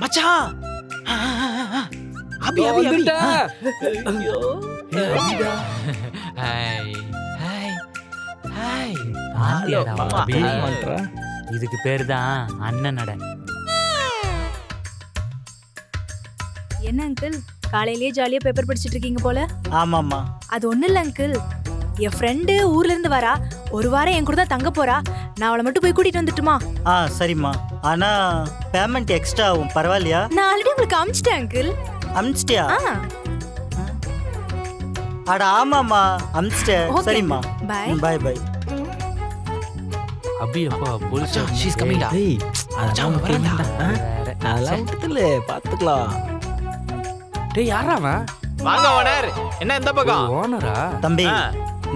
மச்சான் அபி அபி அபி ஐயோ hi hi hi இதுக்கு பேரு தான் அண்ணன் நட. என்ன அங்கிள் காலையிலேயே ஜாலியா பேப்பர் படிச்சிட்டு இருக்கீங்க போல? ஆமாம்மா. அது ஒண்ணும் இல்ல அங்கிள், என் ஃப்ரெண்டு ஊர்ல இருந்து வரா, ஒரு வாரம் என் கூட தான் தங்க போறா. நான் அவளை மட்டும் போய் கூட்டிட்டு வந்துட்டுமா? சரிம்மா. ஆனா பேமெண்ட் எக்ஸ்ட்ரா ஆகும், பரவாயில்லையா? நான் ஆல்ரெடி உங்களுக்கு அமிச்சிட்டேன் அங்கிள். அமிச்சிட்டியா? அட ஆமாம்மா, அமிச்சிட்டேன். சரிம்மா, பாய் பை பை. அபி அப்பா போலீஸ் ஷீ இஸ் கமிங் டா. டேய் மச்சான் வரடா. அதெல்லாம் விட்டுல பாத்துக்கலாம். டேய் யாரா அவன்? வாங்க ஓனர். என்ன இந்த பக்கம்? ஓனரா? தம்பி,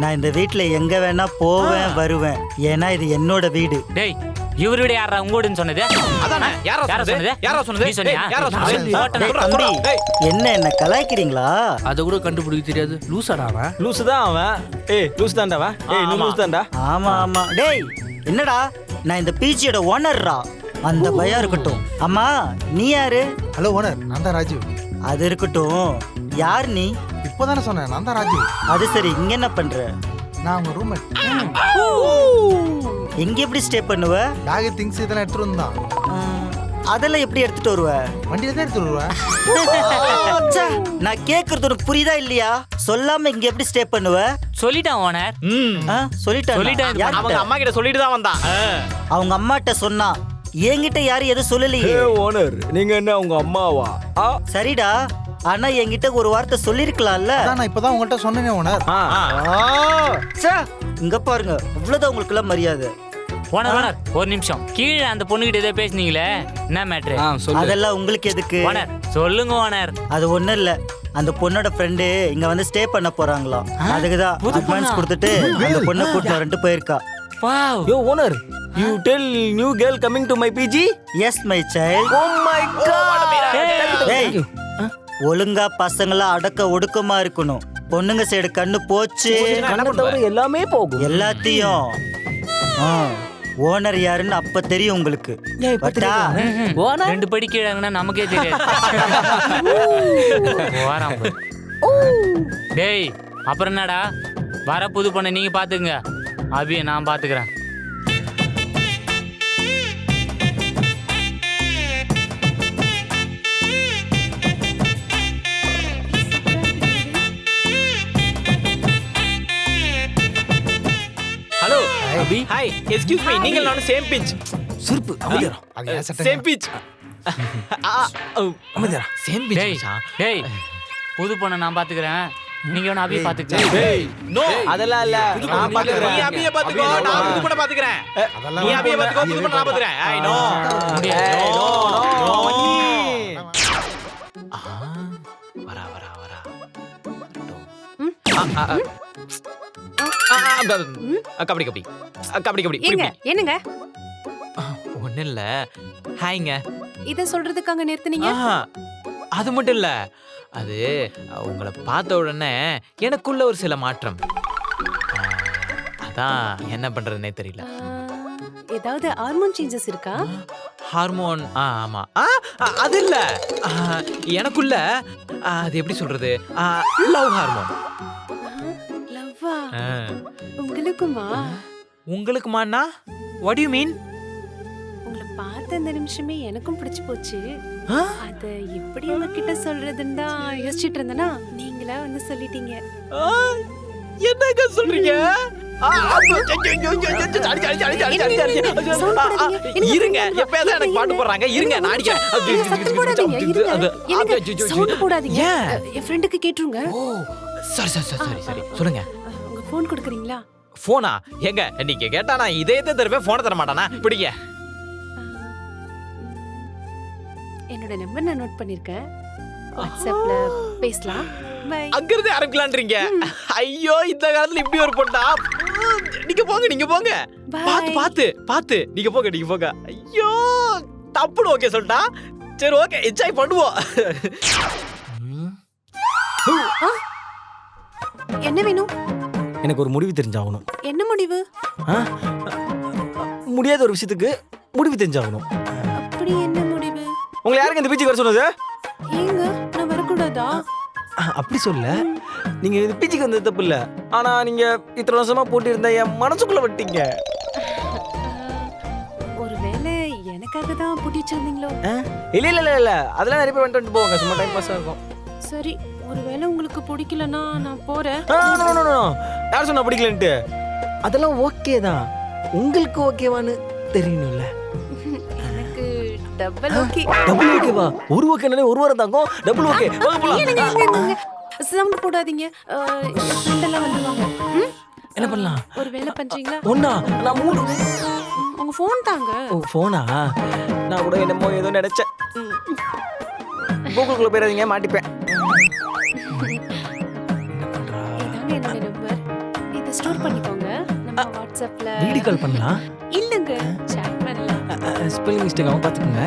நான் இந்த வீட்ல எங்க வேணா போவேன் வருவேன், ஏன்னா இது என்னோட வீடு. டேய் இவரு விட யாரா உங்கோடுன்னு சொன்னது? அதானே யாரா சொன்னது? யாரா சொன்னது? நீ சொன்னியா? யாரா சொன்னது? டேய் தம்பி, என்ன கலாய்க்கிறீங்களா? அத கூட கண்டுபிடிக்க தெரியாது. லூசாடா அவன்? லூசு தான் அவன். ஏய் லூசு தான்டா அவன். ஏய் நீ லூசு தான்டா. ஆமா ஆமா. டேய் என்னடா, நான் இந்த பீச்சியோட ஓனர்ரா, அந்த பயம் இருக்கட்டும். அம்மா நீ யாரு? ஹலோ ஓனர், நான் தான் ராஜு. அது இருக்கட்டும், யார் நீ? இப்போதானே சொன்னேன், நான் தான் ராஜு. அது சரி, இங்க என்ன பண்ற? நான் உங்க ரூம்மேட். எங்க எப்படி ஸ்டே பண்ணுவ? பேக் திங்ஸ் இதெல்லாம் எடுத்துட்டு வந்தான். அதெல்லாம் எப்படி எடுத்துட்டு வருவ? வண்டியில தான் எடுத்துட்டு வருவேன். ச்சே, நான் கேக்குறது உனக்கு புரியுதா இல்லையா? சொல்லாம இங்க எப்படி ஸ்டே பண்ணுவ? சொல்லிட்டான் ஓனர். சொல்லிட்டேன். அவங்க அம்மா கிட்ட சொல்லிட்டு தான் வந்தான். அவங்க அம்மாட்ட சொன்னா, என்கிட்ட யாரும் எதுவும் சொல்லலையே. ஓனர் நீங்க என்ன உங்க அம்மாவா? சரிடா, ஆனா என்கிட்ட ஒரு வார்த்தை சொல்லிருக்கலாம்ல. அதான் நான் இப்பதான் உங்கள்கிட்ட சொன்னேனே ஓனர். ச்சே, இங்க பாருங்க, அவ்வளவுதான் உங்களுக்கு எல்லாம் மரியாதை. ஓனர் ஓனர் ஒரு நிமிஷம், கீழே அந்த பொண்ணுகிட்ட ஏதோ பேசுனீங்களே, என்ன மேட்ரு? சொல்லு. அதெல்லாம் உங்களுக்கு எதுக்கு? ஓனர் சொல்லுங்க ஓனர். அது ஒண்ணும் இல்ல, அந்த பொண்ணோட ஃப்ரெண்டு இங்க வந்து ஸ்டே பண்ண போறாங்களாம். அதுக்குதான் அட்வான்ஸ் கொடுத்துட்டு அந்த பொண்ணை கூட்டிட்டு வரேன்ட்டு போயிருக்கா. Wow. Yo owner, you tell new girl coming to my PG? Yes my child. Oh my god. ஏய், ஒழுங்கா பசங்களா அடக்க ஒடுக்கமா இருக்கணும். பொண்ணுங்க சைடு கண்ணு போச்சு, கண்ணை தவிர எல்லாமே போகும். எல்லாத்தையும் ஓனர் யாருன்னு அப்ப தெரியும் உங்களுக்கு. பட்டா? ரெண்டு படி கீழாங்கன்னா நமக்கே தெரியாது. வாராம் பாரு. டேய் அப்புறம் என்னடா, வர புது பொண்ணை நீங்க பாத்துங்க, அபிய நான் பாத்துக்கிறேன். Hello Abhi. Hi, excuse me. நீங்க நானும் சேம் பிட்ச். சிரிப்பு அமைதியா. அது ஏன் சட்டை? Same pitch. அமைதியா. சேம் டேய் பிட்ச். டேய் புது பொண்ணை நான் பாத்துக்கிறேன், நீங்க வேணா அபிய பாத்துக்க. டேய் நோ, அதெல்லாம் இல்ல, நான் நீ பாத்துக்கறேன். அபிய பாத்துக்கோ, நான் புது பொண்ண பாத்துக்கறேன். அதெல்லாம் நீ அபிய பாத்துக்கோ, புது பொண்ண நான் பாத்துக்கறேன். I know. வரா வரா வரா. கபடி கபடி கபடி கபடி. ஏங்க என்னங்க ஒண்ணு இல்ல. ஹாய்ங்க. இத சொல்றதுக்காக நிறுத்துனீங்க? அது மட்டும் இல்ல, அது உங்களை பார்த்த உடனே எனக்குள்ள ஒரு சில மாற்றம். அதான் என்ன பண்றதுன்னே தெரியல. ஏதாவது ஹார்மோன் சேஞ்சஸ் இருக்கா? ஹார்மோன்? ஆமா. அது இல்ல, எனக்குள்ள அது எப்படி சொல்றது, லவ் ஹார்மோன். லவ்வா? உங்களுக்குமா? உங்களுக்குமாண்ணா? What you mean? உங்களை பார்த்த அந்த நிமிஷமே எனக்கும் பிடிச்சு போச்சு. அத எப்படி உங்ககிட்ட சொல்றதுன்னு தான் யோசிச்சுட்டு இருந்தேனா, நீங்களா வந்து சொல்லிட்டீங்க. என்னங்க சொல்றீங்க? இருங்க, எப்பயாவது எனக்கு பாட்டு போடுறாங்க. இருங்க, நான் அடிக்கிறேன். என் ஃப்ரெண்டுக்கு கேட்டுருங்க. சரி சரி சரி சரி, சொல்லுங்க. உங்க போன் கொடுக்குறீங்களா? போனா? எங்க நீங்க கேட்டா நான் இதயத்தை தருவேன், போனை தர மாட்டானா? பிடிங்க. என்னோட நம்பர் நான் நோட் பண்ணிருக்கேன், வாட்ஸ்அப்ல பேசலாம். பை. அங்கிருந்து ஆரம்பிக்கலான்றீங்க? ஐயோ, இந்த காலத்துல இப்படி ஒரு பொண்ணா? நீங்க போங்க, நீங்க போங்க. பாத்து பாத்து பாத்து நீங்க போங்க, நீங்க போங்க. ஐயோ, தப்புன்னு ஓகே சொல்லிட்டா. சரி ஓகே, என்ஜாய் பண்ணுவோம். என்ன வேணும்? எனக்கு ஒரு முடிவு தெரிஞ்சாகணும். என்ன முடிவு? முடியாத ஒரு விஷயத்துக்கு முடிவு தெரிஞ்சாகணும். அப்படி என்ன முடிவு? உங்களை யாருக்கு இந்த பீச்சுக்கு வர சொன்னது? ஏங்க நான் வரக்கூடாதா? அப்படி சொல்ல, நீங்க இந்த பீச்சுக்கு வந்தது தப்பு இல்ல. ஆனா நீங்க இத்தனை வருஷமா போட்டு இருந்த என் மனசுக்குள்ள விட்டீங்க. ஒருவேளை எனக்காக தான் பூட்டி வச்சிருந்தீங்களோ? இல்ல இல்ல இல்ல இல்ல, அதெல்லாம் நிறைய பேர் வந்துட்டு போவாங்க, சும்மா டைம் பாஸா இருக்கும். சரி, ஒருவேளை உங்களுக்கு பிடிக்கலன்னா நான் போறேன். யார் சொன்னா பிடிக்கலன்ட்டு? அதெல்லாம் ஓகே தான், உங்களுக்கு ஓகேவான்னு தெரியணும்ல. எனக்கு டபுள் ஓகே. டபுள் ஓகேவா? ஒரு ஓகேனாலே ஒரு வாரம் தாங்கும். டபுள் ஓகே, வாங்க போலாம். சவுண்ட் போடாதீங்க. ஃப்ரெண்டெல்லாம் வந்துருவாங்க. என்ன பண்ணலாம்? ஒரு வேலை பண்றீங்களா? ஒண்ணா நான் மூணு. உங்க ஃபோன் தாங்க. ஓ போனா? நான் கூட என்னமோ ஏதோ நினைச்சேன். கூகுளுக்குள்ள போயிடாதீங்க, மாட்டிப்பேன். இதாங்க என்னோட நம்பர். இதை ஸ்டோர் பண்ணிக்கோங்க. நம்ம வாட்ஸ்அப்ல வீடியோ கால் பண்ணலாம். இல்லங்க, சாட் பண்ணலாம். ஸ்பெல்லிங் மிஸ்டேக் அவன் பாத்துக்கோங்க.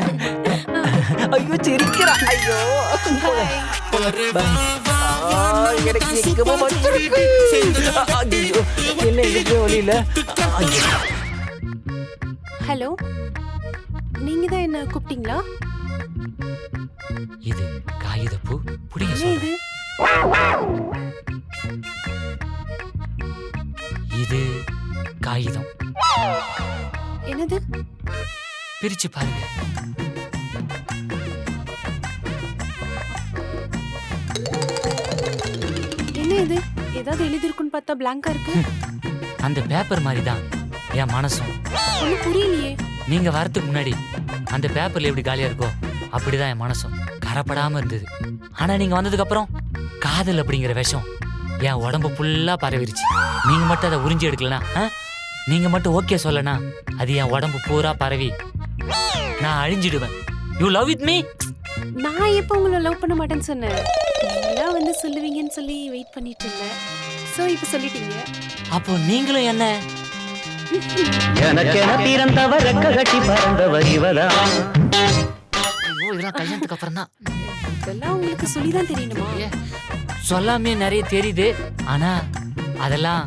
ஐயோ சிரிக்கிறா. ஐயோ பை. எனக்கு நிக்கவே மாட்டேங்குது. ஐயோ என்ன எதுக்கு வழியில. ஹலோ, நீங்க தான் என்ன கூப்பிட்டீங்களா? இது காகிதப்பூ புடிங்க என்ன இது? இது காகிதம். என்னது? பிரிச்சு பாருங்க. என்ன இது? ஏதாவது எழுதிருக்குன்னு பார்த்தா blank-ஆ இருக்கு. அந்த பேப்பர் மாதிரி தான் என் மனசும். ஒன்றும் புரியலையே. நீங்க வரதுக்கு முன்னாடி அந்த பேப்பர்ல எப்படி காலியா இருக்கோ அப்படிதான் என் மனசும் கரப்படாம இருந்தது. ஆனா நீங்க வந்ததுக்கு அப்புறம் காதல் அப்படிங்கிற விஷம் என் உடம்பு ஃபுல்லா பரவிருச்சு. நீங்க மட்டும் அதை உறிஞ்சி எடுக்கலனா, நீங்க மட்டும் ஓகே சொல்லனா, அது என் உடம்பு பூரா பரவி நான் அழிஞ்சிடுவேன். You love with me? நான் எப்போ உங்களை லவ் பண்ண மாட்டேன்னு சொன்னேன்? நீங்களா வந்து சொல்லுவீங்கன்னு சொல்லி வெயிட் பண்ணிட்டு இருந்தேன். சோ இப்போ சொல்லிட்டீங்க. அப்போ நீங்களும் என்ன? எனக்கென பிறந்தவர் ரெக்க கட்டி பறந்தவர் இவதான். ஐயோ, இதெல்லாம் கல்யாணத்துக்கு அப்புறம் தான். இதெல்லாம் உங்களுக்கு சொல்லிதான் தெரியணுமா? சொல்லாமே நிறைய தெரியுது. ஆனா அதெல்லாம்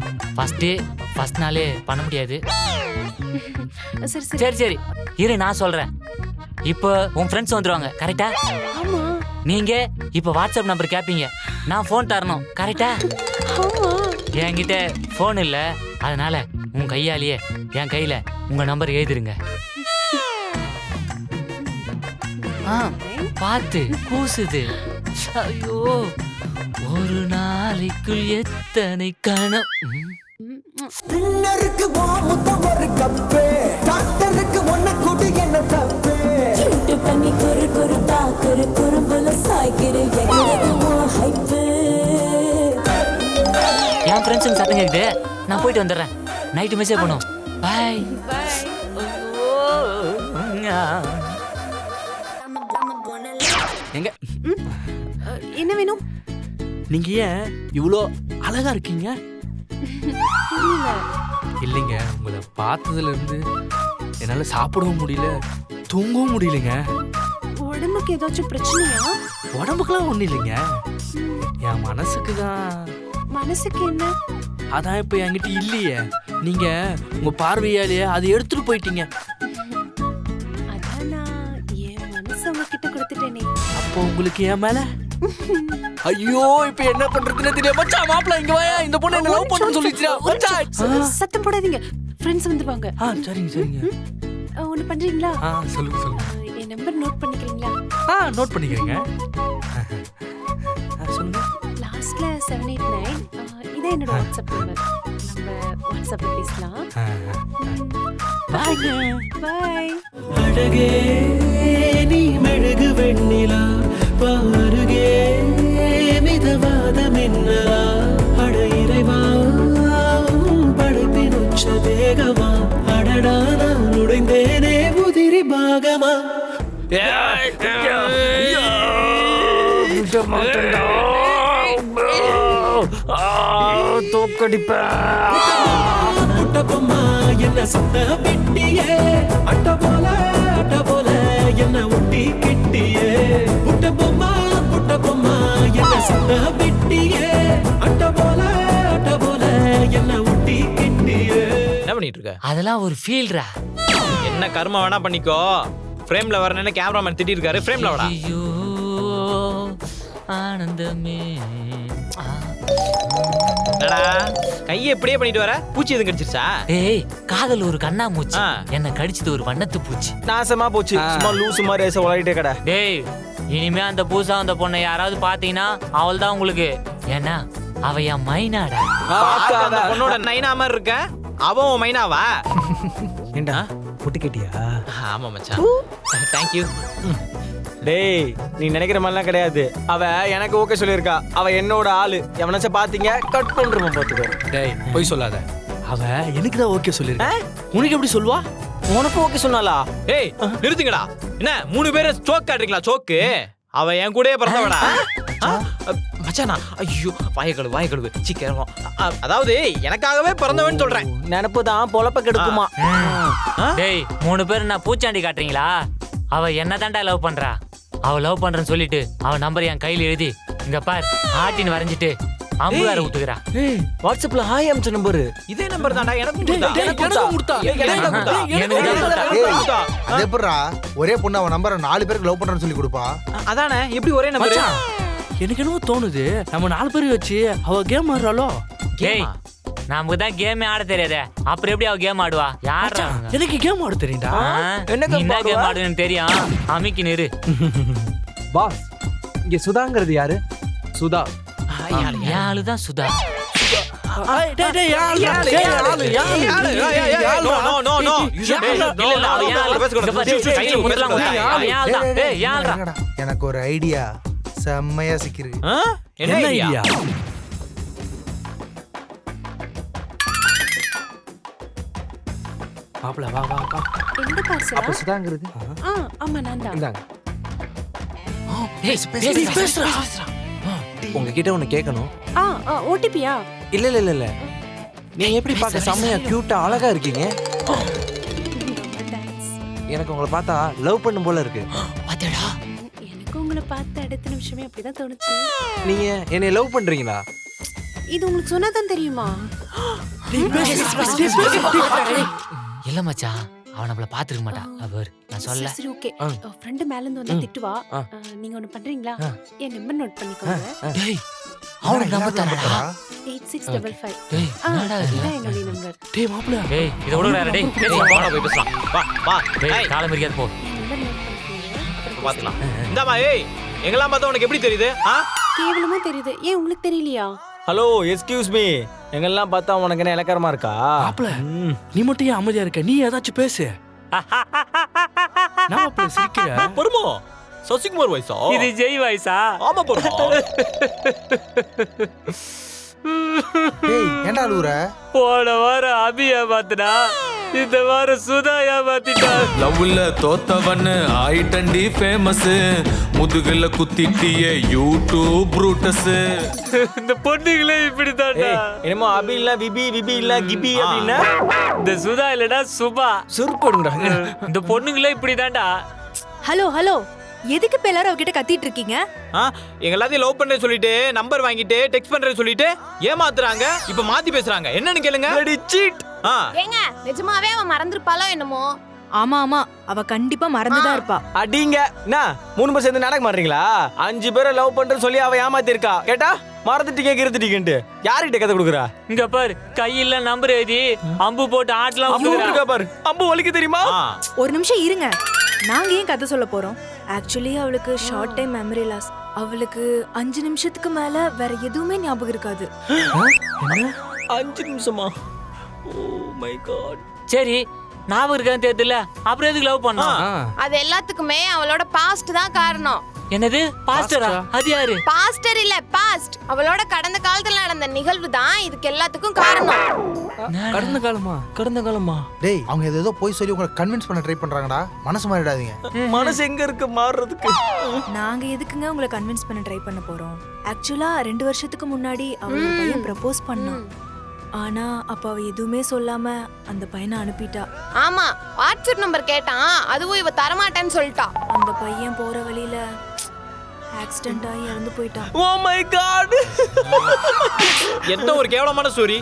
ஃபர்ஸ்ட் நாளே பண்ண முடியாது. சரி சரி. சரி சரி இரு, நான் சொல்றேன். இப்போ உன் ஃப்ரெண்ட்ஸ் வந்துருவாங்க, கரெக்டா? ஆமா நீங்க இப்போ வாட்ஸ்அப் நம்பர் கேட்பீங்க, நான் ஃபோன் தரணும், கரெக்டா? ஆமா. என்கிட்ட ஃபோன் இல்ல, அதனால உன் கையாலேயே என் கையில உங்க நம்பர் எழுதிருங்க. பார்த்து கூசுது. ஐயோ, ஒரு நாளைக்குள் எத்தனை கணம். பின்னருக்கு முத்தம் ஒரு கப்பு, டாக்டருக்கு ஒன்ன கூட்டு என்ன தப்பு. கிட்டு பண்ணி குறு குறு தாக்குறு குறும்புல சாய்க்கிறு ஹைப்பு. என் ஃப்ரெண்ட்ஸுங்க சத்தம் கேக்குது, நான் போயிட்டு வந்துடுறேன். நைட்டு மெசேஜ் பண்ணும். பாய். எங்க என்ன வேணும்? நீங்க ஏன் இவ்வளோ அழகா இருக்கீங்க? புரியல. இல்லைங்க, உங்களை பார்த்ததுல இருந்து என்னால சாப்பிடவும் முடியல, தூங்கவும் முடியலைங்க. உடம்புக்கு ஏதாச்சும் பிரச்சனையா? உடம்புக்கெல்லாம் ஒண்ணும் இல்லைங்க, என் மனசுக்கு தான். மனசுக்கு என்ன? அதான் இப்ப என்கிட்ட இல்லையே. நீங்க உங்க பார்வையாலேயே அதை எடுத்துட்டு போயிட்டீங்க. அதான் நான் என் மனசு உங்ககிட்ட கொடுத்துட்டேனே. அப்போ உங்களுக்கு என் மேல? ஐயோ, இப்ப என்ன பண்றதுன்னு தெரியல. மச்சான், மாப்ள இங்க வாயா, இந்த பொண்ணு என்ன லவ் பண்ணனும் சொல்லிச்சா. மச்சான் சத்தம் போடாதீங்க, ஃப்ரெண்ட்ஸ் வந்துருவாங்க. சரிங்க சரிங்க. ஒன்னு பண்றீங்களா? சொல்லுங்க சொல்லுங்க. என் நம்பர் நோட் பண்ணிக்கிறீங்களா? நோட் பண்ணிக்கிறீங்க. சொல்லுங்க. லாஸ்ட்ல 789. இதே என்னோட வாட்ஸ்அப் நம்பர். நம்ம வாட்ஸ்அப்ல பேசலாம். பை. அழகே நீ மெழுகு வெண்ணிலா, பாருகே மிதவாத மின்னலா. அட இறைவா, படைப்பின் உச்ச தேகமா. அடடா, நான் உடைந்தேனே உதிரி பாகமா. பொம்மா என்ன சத்த வெட்டியே, அட்ட போல என்ன ஒட்டி கெட்டியே. புட்ட பொம்மா என்ன சத்த வெட்டியே, அட்ட போல என்ன ஒட்டி கெட்டியே. என்ன பண்ணிட்டு இருக்க? அதெல்லாம் ஒரு ஃபீல்ரா. என்ன கர்மம் வேணா பண்ணிக்கோ, ஃப்ரேம்ல வரணும்னு கேமராமேன் திட்டி இருக்காரு. ஃப்ரேம்ல வாடா. ஐயோ ஆனந்தமே. என்னடா கையை இப்படியே பண்ணிட்டு வர? பூச்சி எதுவும் கடிச்சிருச்சா? டேய் காதல் ஒரு கண்ணா மூச்சு, ஆ. என்ன கடிச்சது ஒரு வண்ணத்து பூச்சி. நாசமா போச்சு. சும்மா லூசு மாதிரி ஏச உலகிட்டே கடை. டேய் இனிமே அந்த பூசா அந்த பொண்ணை யாராவது பாத்தீங்கன்னா அவள் தான் உங்களுக்கு. ஏன்னா அவ என் மைனாடா. பார்க்க அந்த பொண்ணோட நைனா மாதிரி இருக்க. அவன் உன் மைனாவா? ஏண்டா பொட்டு கேட்டியா? ஆமா மச்சான். தேங்க்யூ. டேய் நீ நினைக்கிற மாதிரிலாம் கிடையாது. அவ எனக்கு ஓகே சொல்லியிருக்கா. அவ என்னோட ஆளு. எவனாச்ச பாத்தீங்க கட் பண்றோம் பாத்துக்கோ. டேய் போய் சொல்லாத. அவ எனக்கு தான் ஓகே சொல்லிருக்கா. உனக்கு எப்படி சொல்வா? உனக்கு ஓகே சொன்னாலா? ஏய் நிறுத்துங்கடா. என்ன 3 பேரும் ஸ்டோக் காட்டுறீங்களா? சோக்கு அவ என் கூடயே பிறந்தவடா. மச்சானா ஐயோ வாய கழுவு சீக்கிரம். அதாவது எனக்காகவே பிறந்தவன் சொல்றேன். நினப்பு தான் பொழப்ப கெடுக்குமா. டேய் 3 பேர் நான் பூச்சாண்டி காட்டுறீங்களா? அவ என்ன தாண்டா லவ் பண்றா. அவ லவ் பண்றேன்னு சொல்லிட்டு அவ நம்பர் என் கையில எழுதி இங்க பார் ஆட்டின்னு வரைஞ்சிட்டு அம்பு வேற விட்டுக்கிறா. ஏய் வாட்ஸ்அப்ல ஹாய் அம்ச நம்பர். இதே நம்பர் தான்டா. எனக்கு அது எப்படிடா ஒரே பொண்ணு அவன் நம்பரை 4 பேருக்கு லவ் பண்றேன்னு சொல்லி கொடுப்பா? அதானே எப்படி ஒரே நம்பர்? எனக்கு என்னவோ தோணுது நம்ம 4 பேர் வச்சு அவ கேம் ஆடுறாளோ. டேய் நமக்கு தான் கேமே ஆட தெரியாதே, அப்புறம் எப்படி அவ கேம் ஆடுவா? யாரா? எனக்கு கேம் ஆட தெரியும்டா. என்ன கேம் ஆடுன்னு தெரியும். அமிக்கி நிறு. பாஸ் இங்க சுதாங்கிறது யாரு? சுதா என் ஆளுதான் சுதா. எனக்கு ஒரு ஐடியா செம்மையா சிக்கிரு. என்ன ஐடியா? மாப்ள வா வா வா. எந்த பார்சல்? அப்ப சுதாங்கிறது ஆமா நான் தான். இந்தாங்க. பேசுறா. உங்ககிட்ட ஒண்ணு கேட்கணும். ஓடிபியா? இல்ல நீங்க எப்படி பார்க்க செம்மையா கியூட்டா அழகா இருக்கீங்க. எனக்கு உங்களை பார்த்தா லவ் பண்ணும் போல இருக்கு. பாத்தேடா எனக்கு உங்களை பார்த்த அடுத்த நிமிஷமே அப்படிதான் தோணுச்சு. நீங்க என்னை லவ் பண்றீங்களா? இது உங்களுக்கு சொன்னாதான் தெரியுமா? இல்ல மச்சான் அவன் நம்மள பாத்துக்க மாட்டான். அவர் நான் சொல்ல. சரி ஓகே. ஃப்ரெண்ட் மேல இருந்து வந்தா திட்டுவா. நீங்க ஒன்னு பண்றீங்களா? என் நம்பர் நோட் பண்ணிக்கோங்க. டேய் அவனுக்கு நம்பர் தரடா. 8655. டேய் என்னடா இது? இதான் என்னோட நம்பர். டேய் மாப்ள. டேய் இத விடுடா டேய். வாடா போய் பேசலாம். வா டேய் கால மரியாதை போ. என் நம்பர் நோட் பண்ணிக்கோங்க. பாத்துக்கலாம். இந்தாமா ஏய் எங்கெல்லாம் பார்த்தா உனக்கு எப்படி தெரியுது? கேவலமா தெரியுது. ஏன் உங்களுக்கு தெரியலையா? Hello excuse me. எங்கெல்லாம் பார்த்தா உனக்கு என்ன இலக்காரமா இருக்கா? மாப்ள நீ மட்டும் ஏன் அமைதியா இருக்க? நீ ஏதாச்சும் பேசு. நான் அப்படி சிரிக்கிற. பருமோ சசிகுமார் வயசா? இது ஜெய் வாய்ஸா? ஆமா பருமோ. டேய் ஏன்டா அழுவுற? போன வாரம் அபியா பாத்துடா, இந்த வாரம் சுதா ஏமாத்திட்டா. லவ்ல தோத்தவன்னு ஆயிட்டண்டி ஃபேமஸ், முதுகுல குத்திட்டியே யூடியூப் ப்ரூட்டஸ். இந்த பொண்ணுங்களே இப்படித்தான்டா. என்னமோ அபி இல்ல விபி விபி இல்ல கிபி அப்படின்னா இந்த சுதா இல்லடா சுபா. சுருப்படுங்கடா. இந்த பொண்ணுங்களே இப்படிதான்டா. ஹலோ ஹலோ, எதுக்கு இப்ப எல்லாரும் அவகிட்ட கத்திட்டு இருக்கீங்க? எங்க எல்லாத்தையும் லவ் பண்றேன்னு சொல்லிட்டு நம்பர் வாங்கிட்டு டெக்ஸ்ட் பண்றேன்னு சொல்லிட்டு ஏமாத்துறாங்க. இப்ப மாத்தி பேசுறாங்க. என்னன்னு கேளுங்க. சீட். ஏங்க நிஜமாவே அவன் மறந்துருப்பாளோ என்னமோ? ஆமா ஆமா, அவ கண்டிப்பா மறந்துதான் இருப்பா. அடிங்க என்ன 3 பேர் சேர்ந்து நாடகம் மாடுறீங்களா? 5 பேரை லவ் பண்றேன்னு சொல்லி அவ ஏமாத்தி இருக்கா. கேட்டா மறந்துட்டீங்க கிருத்துட்டீங்கன்ட்டு யார்கிட்ட கதை கொடுக்குறா? இங்க பாரு கையில நம்பர் எழுதி அம்பு போட்டு ஆட்டலாம் பாரு. அம்பு வலிக்கு தெரியுமா? ஒரு நிமிஷம் இருங்க, நாங்க ஏன் கதை சொல்ல போறோம்? ஆக்சுவலி அவளுக்கு ஷார்ட் டைம் மெமரி லாஸ். அவளுக்கு 5 நிமிஷத்துக்கு மேல வேற எதுவுமே ஞாபகம் இருக்காது. 5 நிமிஷமா? Oh my god. சரி ஞாபகம் இருக்கான்னு தெரியல, அப்புறம் எதுக்கு லவ் பண்ணா? அது எல்லாத்துக்குமே அவளோட பாஸ்ட் தான் காரணம். என்னது பாஸ்டரா? அது யாரு? பாஸ்டர் இல்ல பாஸ்ட். அவளோட கடந்த காலத்துல நடந்த நிகழ்வு தான் இதுக்கு எல்லாத்துக்கும் காரணம். கடந்த காலமா? கடந்த காலமா? டேய் அவங்க ஏதோ போய் சொல்லி உங்களை கன்வின்ஸ் பண்ண ட்ரை பண்றாங்கடா. மனசு மாறிடாதீங்க. மனசு எங்க இருக்கு மாறுறதுக்கு? நாங்க எதுக்குங்க உங்களை கன்வின்ஸ் பண்ண ட்ரை பண்ண போறோம்? ஆக்சுவலா 2 வருஷத்துக்கு முன்னாடி அவளோட பையன் ப்ரப்போஸ் பண்ணான். ஆனா அப்ப அவ எதுவுமே சொல்லாம அந்த பையனை அனுப்பிட்டா. ஆமா வாட்ஸ்அப் நம்பர் கேட்டான், அதுவும் இவ தரமாட்டேன்னு சொல்லிட்டா. அந்த பையன் போற வழியில ஆக்சிடென்ட் ஆகி இறந்து போயிட்டான். Oh my god. என்ன ஒரு கேவலமான ஸ்டோரி.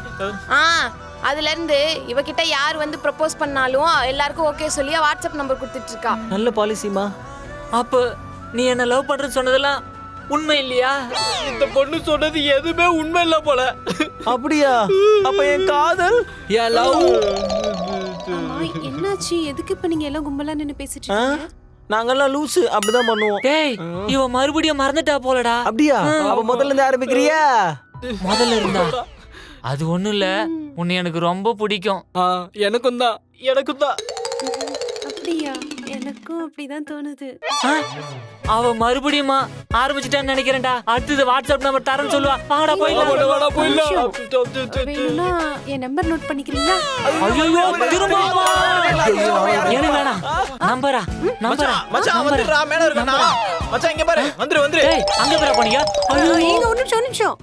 அதுல இருந்து இவகிட்ட யார் வந்து ப்ரப்போஸ் பண்ணாலும் எல்லாருக்கும் ஓகே சொல்லி வாட்ஸ்அப் நம்பர் கொடுத்துட்டு இருக்கா. நல்ல பாலிசிமா. அப்போ நீ என்ன லவ் பண்றேன்னு சொன்னதெல்லாம் உண்மை இல்லையா? இந்த பொண்ணு சொன்னது எதுவுமே உண்மை இல்ல போல. அப்படியா? அப்ப என் காதல் என் லவ் ஆமா, என்னாச்சு? எதுக்கு இப்ப நீங்க எல்லாம் கும்பலா நின்னு பேசிட்டு இருக்கீங்க? நாங்கெல்லாம் லூசு அப்படிதான் பண்ணுவோம். டேய் இவ மறுபடியும் மறந்துட்டா போலடா. அப்படியா? அப்ப முதல்ல இருந்து ஆரம்பிக்கிறியா? முதல்ல இருந்தா அது ஒண்ணும் இல்ல, உன்னை எனக்கு ரொம்ப பிடிக்கும். எனக்கும் தான். அப்படியா? எனக்கும் அப்படிதான் தோணுது. அவ மறுபடியும் ஆரம்பிச்சிட்டான்னு நினைக்கிறேன்டா. அடுத்தது வாட்ஸ்அப் நம்பர் தரேன்னு சொல்லுவா. வாடா போயிடலாம். வேணும்னா என் நம்பர் நோட் பண்ணிக்கிறீங்களா? ஐயோ திரும்பமா எனக்கு வேணாம். நம்பரா மச்சான் வந்துடுறா, மேல இருக்கா. மச்சான் இங்க பாரு, வந்துரு. டேய் அங்க போறா போனியா? ஏங்க ஒரு நிமிஷம்